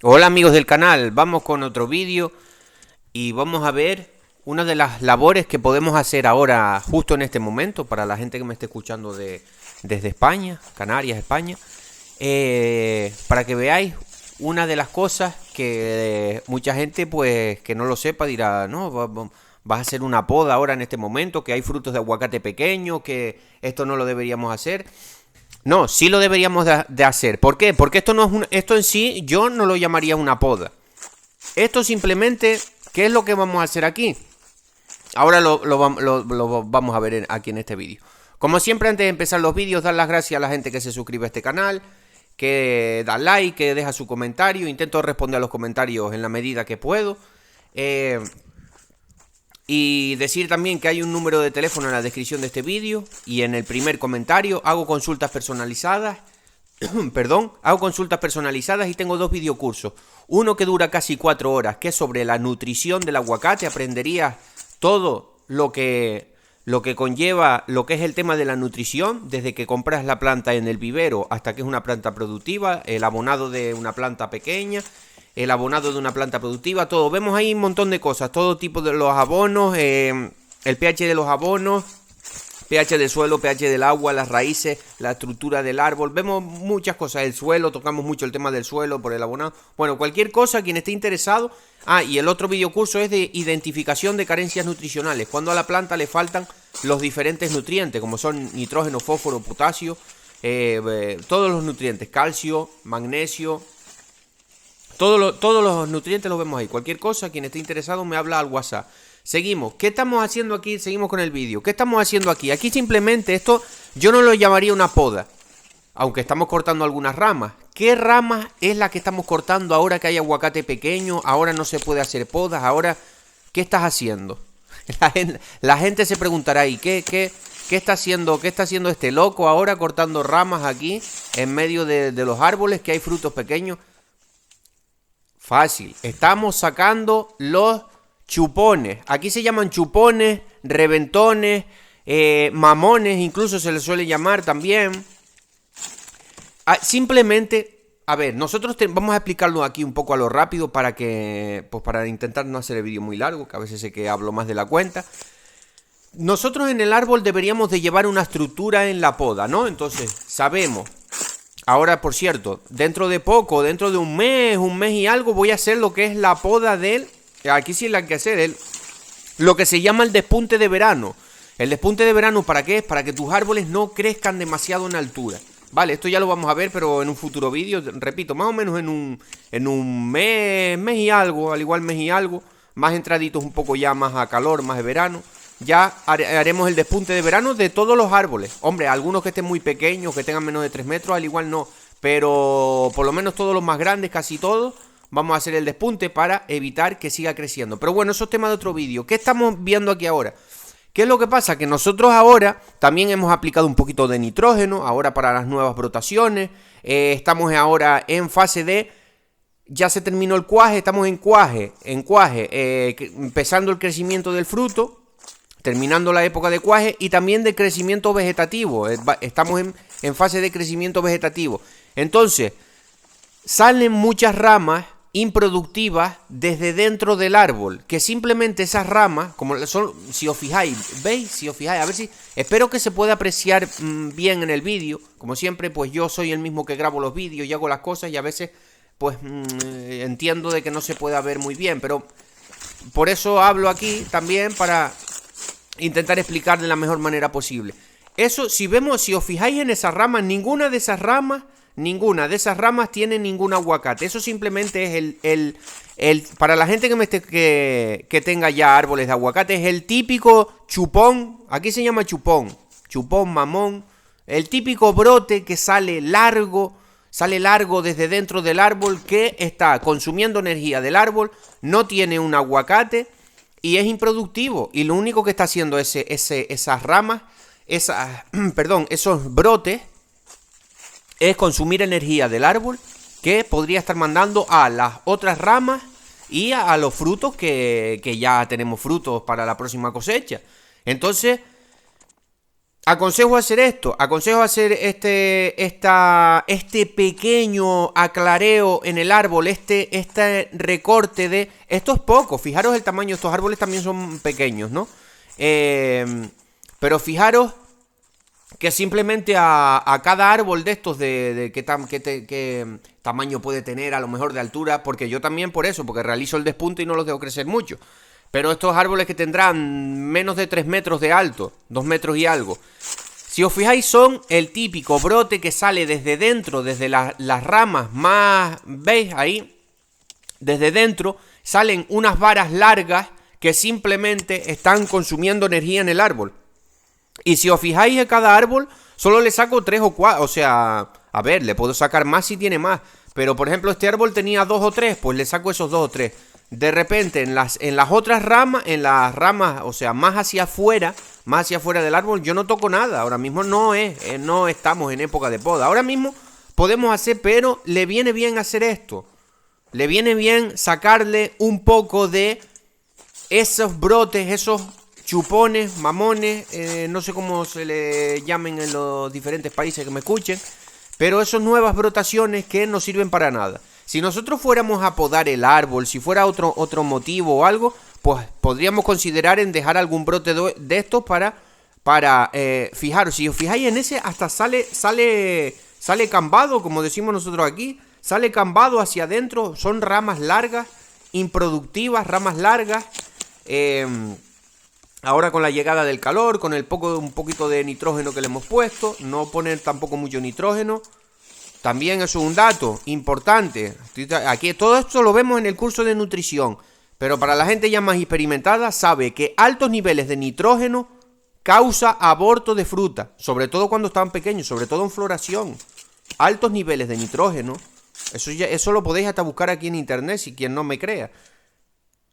Hola amigos del canal, vamos con otro vídeo y vamos a ver una de las labores que podemos hacer ahora justo en este momento para la gente que me esté escuchando desde España, Canarias, España, para que veáis una de las cosas que mucha gente pues que no lo sepa dirá, no, vas a hacer una poda ahora en este momento, que hay frutos de aguacate pequeños, que esto no lo deberíamos hacer. No, sí lo deberíamos de hacer. ¿Por qué? Porque esto no es esto en sí yo no lo llamaría una poda. Esto simplemente, ¿qué es lo que vamos a hacer aquí? Ahora lo vamos a ver aquí en este vídeo. Como siempre, antes de empezar los vídeos, dar las gracias a la gente que se suscribe a este canal, que da like, que deja su comentario. Intento responder a los comentarios en la medida que puedo. Y decir también que hay un número de teléfono en la descripción de este vídeo y en el primer comentario. Hago consultas personalizadas, hago consultas personalizadas y tengo dos videocursos. Uno que dura casi 4 horas, que es sobre la nutrición del aguacate. Aprenderías todo lo que conlleva lo que es el tema de la nutrición, desde que compras la planta en el vivero hasta que es una planta productiva, el abonado de una planta pequeña, el abonado de una planta productiva, todo. Vemos ahí un montón de cosas, todo tipo de los abonos, el pH de los abonos, pH del suelo, pH del agua, las raíces, la estructura del árbol. Vemos muchas cosas, el suelo, tocamos mucho el tema del suelo por el abonado. Bueno, cualquier cosa, quien esté interesado. Y el otro videocurso es de identificación de carencias nutricionales, cuando a la planta le faltan los diferentes nutrientes, como son nitrógeno, fósforo, potasio, todos los nutrientes, calcio, magnesio. Todos los nutrientes los vemos ahí. Cualquier cosa, quien esté interesado me habla al WhatsApp. Seguimos. ¿Qué estamos haciendo aquí? Seguimos con el vídeo. ¿Qué estamos haciendo aquí? Aquí simplemente esto yo no lo llamaría una poda, aunque estamos cortando algunas ramas. ¿Qué ramas es la que estamos cortando ahora que hay aguacate pequeño? Ahora no se puede hacer podas. Ahora, ¿qué estás haciendo? La gente se preguntará, ¿y qué está haciendo este loco ahora cortando ramas aquí en medio de los árboles que hay frutos pequeños? Fácil, estamos sacando los chupones. Aquí se llaman chupones, reventones, mamones, incluso se les suele llamar también. Simplemente, a ver, nosotros vamos a explicarlo aquí un poco a lo rápido para para intentar no hacer el vídeo muy largo, que a veces sé que hablo más de la cuenta. Nosotros en el árbol deberíamos de llevar una estructura en la poda, ¿no? Entonces, sabemos. Ahora, por cierto, dentro de poco, dentro de un mes y algo, voy a hacer lo que es la poda del... Aquí sí la hay que hacer, lo que se llama el despunte de verano. El despunte de verano, ¿para qué es? Para que tus árboles no crezcan demasiado en altura. Vale, esto ya lo vamos a ver, pero en un futuro vídeo, repito, más o menos en un mes y algo, al igual mes y algo, más entraditos un poco ya más a calor, más de verano. Ya haremos el despunte de verano de todos los árboles. Hombre, algunos que estén muy pequeños, que tengan menos de 3 metros, al igual no. Pero por lo menos todos los más grandes, casi todos, vamos a hacer el despunte para evitar que siga creciendo. Pero bueno, eso es tema de otro vídeo. ¿Qué estamos viendo aquí ahora? ¿Qué es lo que pasa? Que nosotros ahora también hemos aplicado un poquito de nitrógeno, ahora para las nuevas brotaciones. Estamos ahora en fase de... Ya se terminó el cuaje, estamos en cuaje, empezando el crecimiento del fruto, terminando la época de cuaje y también de crecimiento vegetativo. Estamos en fase de crecimiento vegetativo. Entonces, salen muchas ramas improductivas desde dentro del árbol, que simplemente esas ramas, como son, si os fijáis, ¿veis? Si os fijáis, a ver si... Espero que se pueda apreciar bien en el vídeo. Como siempre, pues yo soy el mismo que grabo los vídeos y hago las cosas y a veces, pues entiendo de que no se pueda ver muy bien, pero por eso hablo aquí también para... intentar explicar de la mejor manera posible. Eso, si os fijáis en esas ramas, ninguna de esas ramas tiene ningún aguacate. Eso simplemente es para la gente que tenga ya árboles de aguacate, es el típico chupón. Aquí se llama chupón, mamón. El típico brote que sale largo desde dentro del árbol, que está consumiendo energía del árbol, no tiene un aguacate y es improductivo, y lo único que está haciendo esas ramas, esos brotes, es consumir energía del árbol que podría estar mandando a las otras ramas y a los frutos que ya tenemos frutos para la próxima cosecha. Entonces, Aconsejo hacer esto, aconsejo hacer este pequeño aclareo en el árbol, este recorte de... Esto es poco, fijaros el tamaño de estos árboles, también son pequeños, ¿no? Pero fijaros que simplemente a cada árbol de estos, de qué tamaño puede tener, a lo mejor de altura, porque yo también por eso, porque realizo el despunte y no los dejo crecer mucho. Pero estos árboles que tendrán menos de 3 metros de alto, 2 metros y algo. Si os fijáis, son el típico brote que sale desde dentro, desde las ramas más... ¿Veis ahí? Desde dentro salen unas varas largas que simplemente están consumiendo energía en el árbol. Y si os fijáis, a cada árbol solo le saco 3 o 4. O sea, a ver, le puedo sacar más si tiene más. Pero por ejemplo, este árbol tenía 2 o 3, pues le saco esos 2 o 3. De repente en las otras ramas, o sea, más hacia afuera del árbol, yo no toco nada. Ahora mismo no estamos en época de poda. Ahora mismo podemos hacer, pero le viene bien hacer esto. Le viene bien sacarle un poco de esos brotes, esos chupones, mamones, no sé cómo se le llamen en los diferentes países que me escuchen, pero esas nuevas brotaciones que no sirven para nada. Si nosotros fuéramos a podar el árbol, si fuera otro motivo o algo, pues podríamos considerar en dejar algún brote de estos para fijaros, si os fijáis en ese, hasta sale cambado, como decimos nosotros aquí, sale cambado hacia adentro, son ramas largas, improductivas, ramas largas. Ahora con la llegada del calor, con un poquito de nitrógeno que le hemos puesto, no poner tampoco mucho nitrógeno. También eso es un dato importante. Aquí todo esto lo vemos en el curso de nutrición, pero para la gente ya más experimentada sabe que altos niveles de nitrógeno causa aborto de fruta, sobre todo cuando están pequeños, sobre todo en floración. Altos niveles de nitrógeno, eso lo podéis hasta buscar aquí en internet si quien no me crea.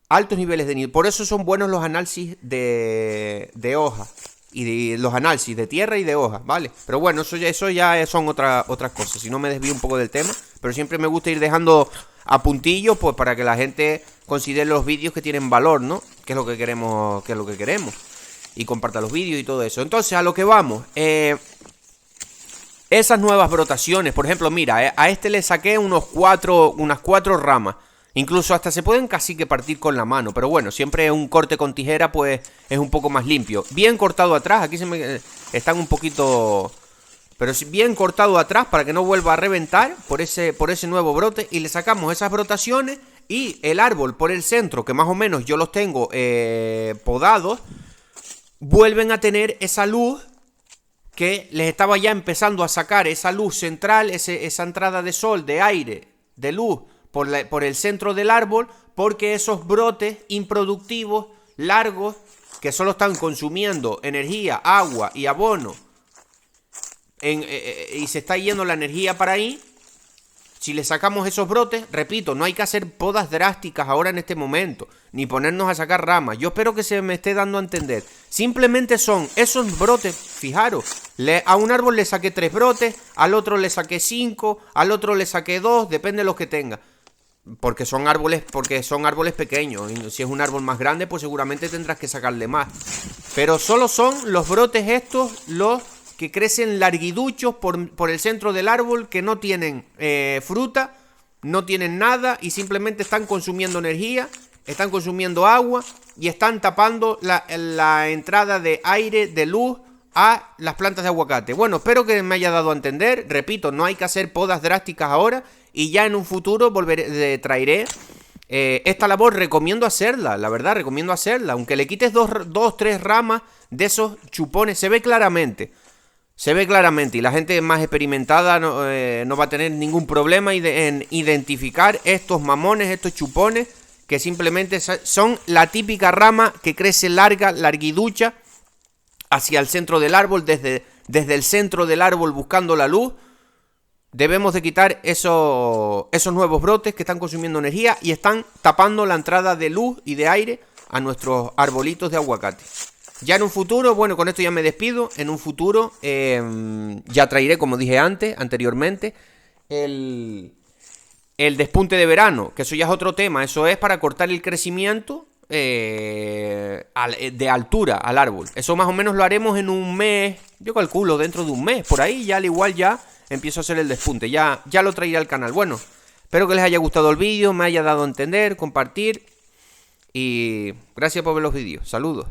Altos niveles de nitrógeno, por eso son buenos los análisis de hoja. Y de los análisis de tierra y de hoja, ¿vale? Pero bueno, eso ya son otras cosas. Si no me desvío un poco del tema, pero siempre me gusta ir dejando a puntillo, pues para que la gente considere los vídeos que tienen valor, ¿no? Que es lo que queremos, y comparta los vídeos y todo eso. Entonces, a lo que vamos, esas nuevas brotaciones, por ejemplo, mira, a este le saqué unas 4 ramas. Incluso hasta se pueden casi que partir con la mano. Pero bueno, siempre un corte con tijera pues es un poco más limpio. Bien cortado atrás, aquí están un poquito... Pero bien cortado atrás para que no vuelva a reventar por ese nuevo brote. Y le sacamos esas brotaciones y el árbol por el centro, que más o menos yo los tengo podados, vuelven a tener esa luz que les estaba ya empezando a sacar, esa luz central, esa entrada de sol, de aire, de luz, por el centro del árbol, porque esos brotes improductivos, largos, que solo están consumiendo energía, agua y abono, y se está yendo la energía para ahí. Si le sacamos esos brotes, repito, no hay que hacer podas drásticas ahora en este momento, ni ponernos a sacar ramas. Yo espero que se me esté dando a entender. Simplemente son esos brotes, fijaros, a un árbol le saqué 3 brotes, al otro le saqué 5, al otro le saqué 2, depende de los que tenga. Porque son árboles pequeños. Y si es un árbol más grande, pues seguramente tendrás que sacarle más. Pero solo son los brotes estos, los que crecen larguiduchos por el centro del árbol, que no tienen fruta, no tienen nada y simplemente están consumiendo energía, están consumiendo agua y están tapando la entrada de aire, de luz a las plantas de aguacate. Bueno, espero que me haya dado a entender. Repito, no hay que hacer podas drásticas ahora y ya en un futuro traeré esta labor. Recomiendo hacerla, la verdad, recomiendo hacerla. Aunque le quites 2-3 ramas de esos chupones, se ve claramente. Y la gente más experimentada no va a tener ningún problema en identificar estos mamones, estos chupones, que simplemente son la típica rama que crece larguiducha hacia el centro del árbol, desde el centro del árbol buscando la luz. Debemos de quitar esos nuevos brotes que están consumiendo energía y están tapando la entrada de luz y de aire a nuestros arbolitos de aguacate. Ya en un futuro, bueno, con esto ya me despido. En un futuro ya traeré, como dije anteriormente, el despunte de verano, que eso ya es otro tema. Eso es para cortar el crecimiento de altura al árbol. Eso más o menos lo haremos en un mes, yo calculo dentro de un mes, por ahí ya al igual ya empiezo a hacer el despunte, ya lo traeré al canal. Bueno, espero que les haya gustado el vídeo, me haya dado a entender, compartir y gracias por ver los vídeos, saludos.